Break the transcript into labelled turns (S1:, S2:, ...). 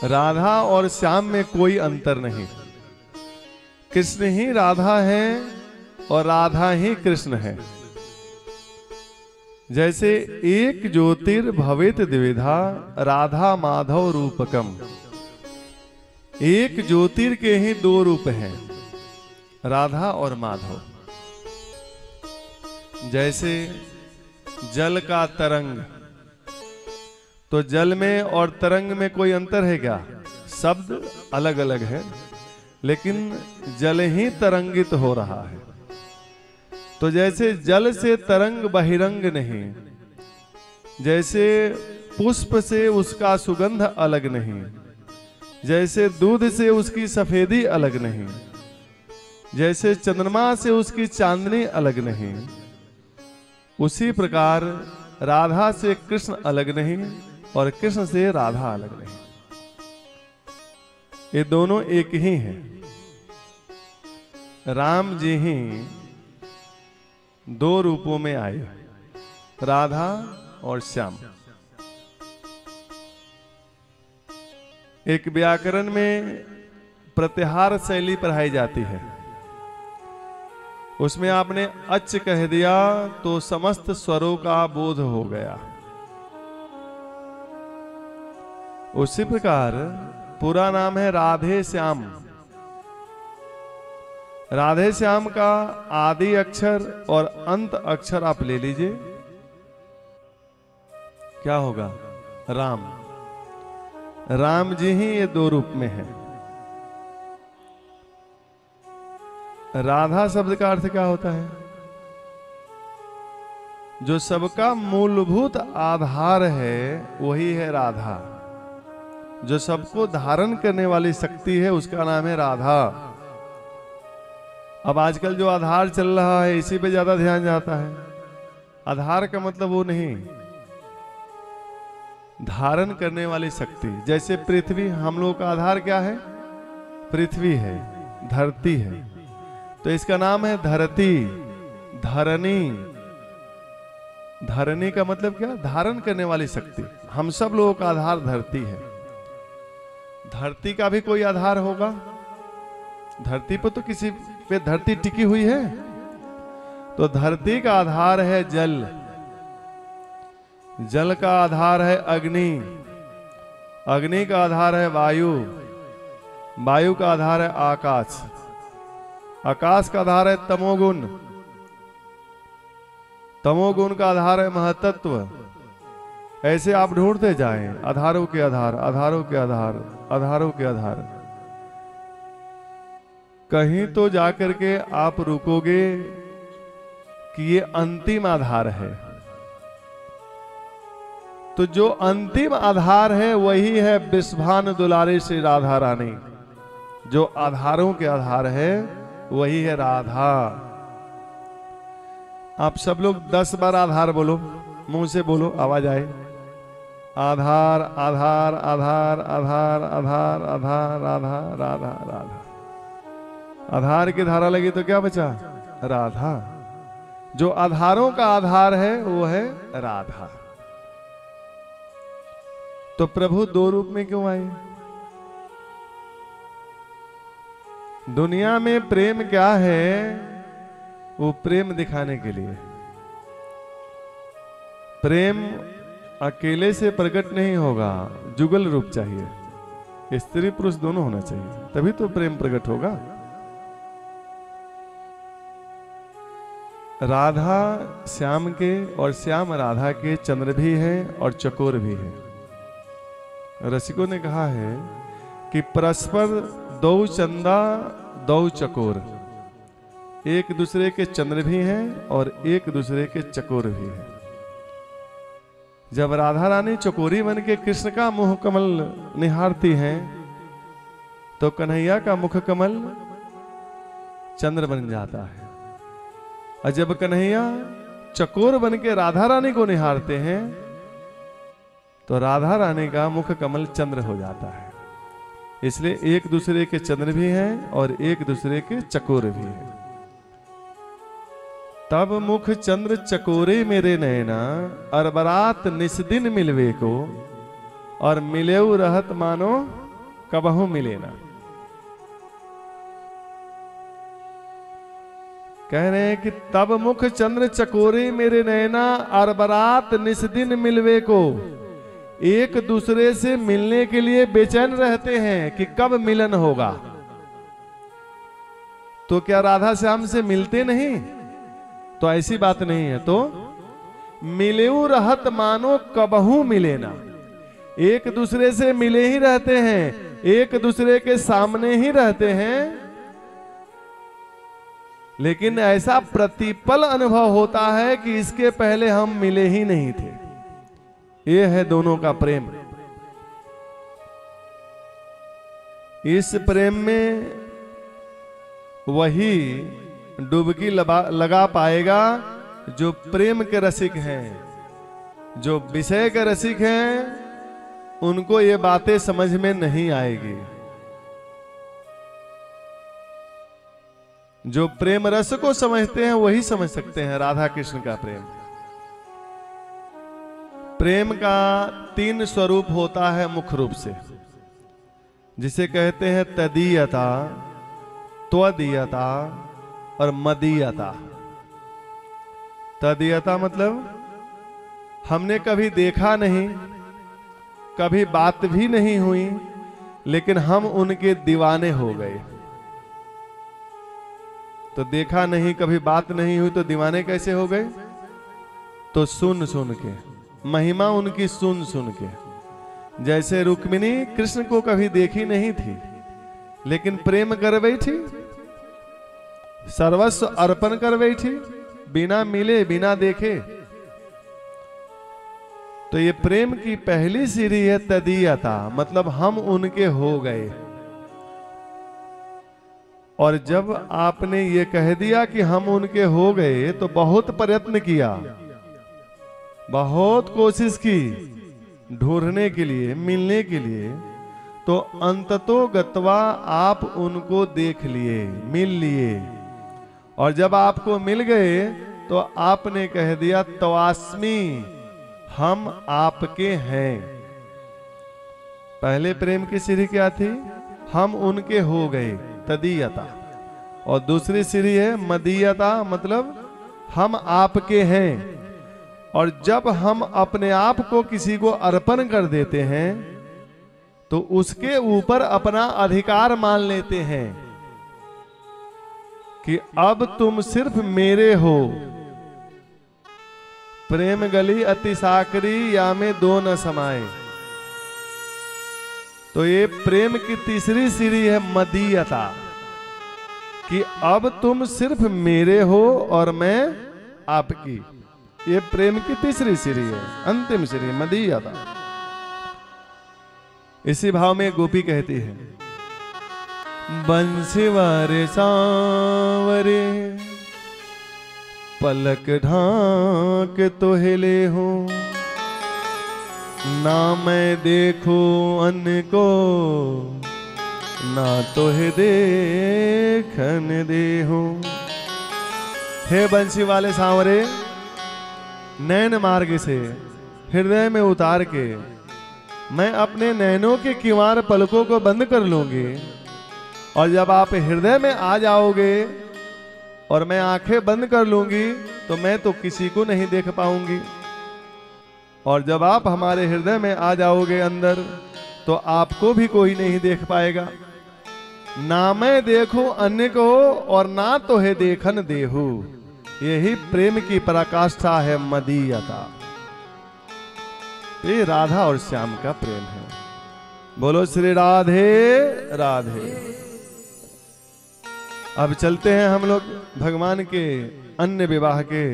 S1: राधा और श्याम में कोई अंतर नहीं। कृष्ण ही राधा है और राधा ही कृष्ण है। जैसे एक ज्योतिर्भवेत द्विविधा राधा माधव रूपकम, एक ज्योतिर के ही दो रूप हैं, राधा और माधव। जैसे जल का तरंग, तो जल में और तरंग में कोई अंतर है क्या? शब्द अलग अलग है, लेकिन जल ही तरंगित हो रहा है। तो जैसे जल से तरंग बहिरंग नहीं, जैसे पुष्प से उसका सुगंध अलग नहीं, जैसे दूध से उसकी सफेदी अलग नहीं, जैसे चंद्रमा से उसकी चांदनी अलग नहीं, उसी प्रकार राधा से कृष्ण अलग नहीं और कृष्ण से राधा अलग नहीं। ये दोनों एक ही हैं। राम जी ही दो रूपों में आए, राधा और श्याम। एक व्याकरण में प्रत्याहार शैली पढ़ाई जाती है, उसमें आपने अच कह दिया तो समस्त स्वरों का बोध हो गया। उसी प्रकार पूरा नाम है राधे श्याम। राधे श्याम का आदि अक्षर और अंत अक्षर आप ले लीजिए, क्या होगा? राम। राम जी ही ये दो रूप में है। राधा शब्द का अर्थ क्या होता है? जो सबका मूलभूत आधार है वही है राधा। जो सबको धारण करने वाली शक्ति है उसका नाम है राधा। अब आजकल जो आधार चल रहा है इसी पे ज्यादा ध्यान जाता है। आधार का मतलब वो नहीं, धारण करने वाली शक्ति। जैसे पृथ्वी, हम लोग का आधार क्या है? पृथ्वी है, धरती है, तो इसका नाम है धरती, धरनी। धरनी का मतलब क्या? धारण करने वाली शक्ति। हम सब लोगों का आधार धरती है। धरती का भी कोई आधार होगा? धरती पर तो किसी पे धरती टिकी हुई है, तो धरती का आधार है जल, जल का आधार है अग्नि, अग्नि का आधार है वायु, वायु का आधार है आकाश, आकाश का आधार है तमोगुण, तमोगुण का आधार है महतत्व। ऐसे आप ढूंढते जाएं, आधारों के आधार, आधारों के आधार, आधारों के आधार। कहीं तो जाकर के आप रुकोगे कि ये अंतिम आधार है। तो जो अंतिम आधार है वही है विश्वान दुलारी श्री राधा रानी। जो आधारों के आधार है वही है राधा। आप सब लोग 10 बार आधार बोलो, मुंह से बोलो, आवाज आए। आधार आधार आधार आधार आधार आधार आधार राधा राधा। आधार की धारा लगी तो क्या बचा? राधा। जो आधारों का आधार है वो है राधा। तो प्रभु दो रूप में क्यों आए? दुनिया में प्रेम क्या है? वो प्रेम दिखाने के लिए। प्रेम अकेले से प्रकट नहीं होगा, जुगल रूप चाहिए। स्त्री पुरुष दोनों होना चाहिए, तभी तो प्रेम प्रकट होगा। राधा श्याम के और श्याम राधा के चंद्र भी है और चकोर भी है। रसिकों ने कहा है कि परस्पर दो चंदा दो चकोर, एक दूसरे के चंद्र भी हैं और एक दूसरे के चकोर भी हैं। जब राधा रानी चकोरी बन के कृष्ण का मुख कमल निहारती हैं तो कन्हैया का मुख कमल चंद्र बन जाता है। और जब कन्हैया चकोर बन के राधा रानी को निहारते हैं तो राधा रानी का मुख कमल चंद्र हो जाता है। इसलिए एक दूसरे के चंद्र भी हैं और एक दूसरे के चकोर भी हैं। तब मुख चंद्र चकोरे मेरे नैना, अरबरात निस्दिन मिलवे को, और मिलेऊ रहत मानो कबहू मिले ना। कह रहे हैं कि तब मुख चंद्र चकोरे मेरे नैना, अरबरात निस दिन मिलवे को। एक दूसरे से मिलने के लिए बेचैन रहते हैं कि कब मिलन होगा। तो क्या राधा श्याम से मिलते नहीं? तो ऐसी बात नहीं है। तो मिलेऊ रहत मानो कबहू मिले ना। एक दूसरे से मिले ही रहते हैं, एक दूसरे के सामने ही रहते हैं, लेकिन ऐसा प्रतिपल अनुभव होता है कि इसके पहले हम मिले ही नहीं थे। ये है दोनों का प्रेम। इस प्रेम में वही डुबकी लगा पाएगा जो प्रेम के रसिक हैं। जो विषय के रसिक हैं उनको ये बातें समझ में नहीं आएगी। जो प्रेम रस को समझते हैं वही समझ सकते हैं राधा कृष्ण का प्रेम। प्रेम का 3 स्वरूप होता है मुख्य रूप से, जिसे कहते हैं तदीयता, त्वदीयता और मदीयता। तदीयता मतलब हमने कभी देखा नहीं, कभी बात भी नहीं हुई, लेकिन हम उनके दीवाने हो गए। तो देखा नहीं, कभी बात नहीं हुई, तो दीवाने कैसे हो गए? तो सुन सुन के, महिमा उनकी सुन सुन के। जैसे रुक्मिणी कृष्ण को कभी देखी नहीं थी, लेकिन प्रेम कर बैठी, सर्वस्व अर्पण कर बैठी, बिना मिले बिना देखे। तो ये प्रेम की पहली सीढ़ी है तदीयता, मतलब हम उनके हो गए। और जब आपने ये कह दिया कि हम उनके हो गए, तो बहुत प्रयत्न किया, बहुत कोशिश की ढूंढने के लिए, मिलने के लिए। तो अंततो गत्वा आप उनको देख लिए, मिल लिए। और जब आपको मिल गए तो आपने कह दिया तवास्मी, हम आपके हैं। पहले प्रेम की सीढ़ी क्या थी? हम उनके हो गए, तदीयता। और दूसरी सीढ़ी है मदीयता, मतलब हम आपके हैं। और जब हम अपने आप को किसी को अर्पण कर देते हैं तो उसके ऊपर अपना अधिकार मान लेते हैं कि अब तुम सिर्फ मेरे हो। प्रेम गली अति साकरी, या में दो न समाए। तो ये प्रेम की तीसरी सीढ़ी है मदीयता, कि अब तुम सिर्फ मेरे हो और मैं आपकी। ये प्रेम की तीसरी सीढ़ी है, अंतिम सीढ़ी मदीयता। इसी भाव में गोपी कहती है, बंसीवारे सांवरे पलक ढांक तो हिले हूं, ना मैं देखूं अन्न को, ना तो है देखन दे हूं। हे बंसी वाले सांवरे, नैन मार्ग से हृदय में उतार के मैं अपने नैनों के किवाड़ पलकों को बंद कर लूंगी। और जब आप हृदय में आ जाओगे और मैं आंखें बंद कर लूंगी तो मैं तो किसी को नहीं देख पाऊंगी। और जब आप हमारे हृदय में आ जाओगे अंदर, तो आपको भी कोई नहीं देख पाएगा। ना मैं देखूं अन्य को और ना तो है देखन देहू। यही प्रेम की पराकाष्ठा है मदीयता। ये राधा और श्याम का प्रेम है। बोलो श्री राधे राधे। अब चलते हैं हम लोग भगवान के अन्य विवाह के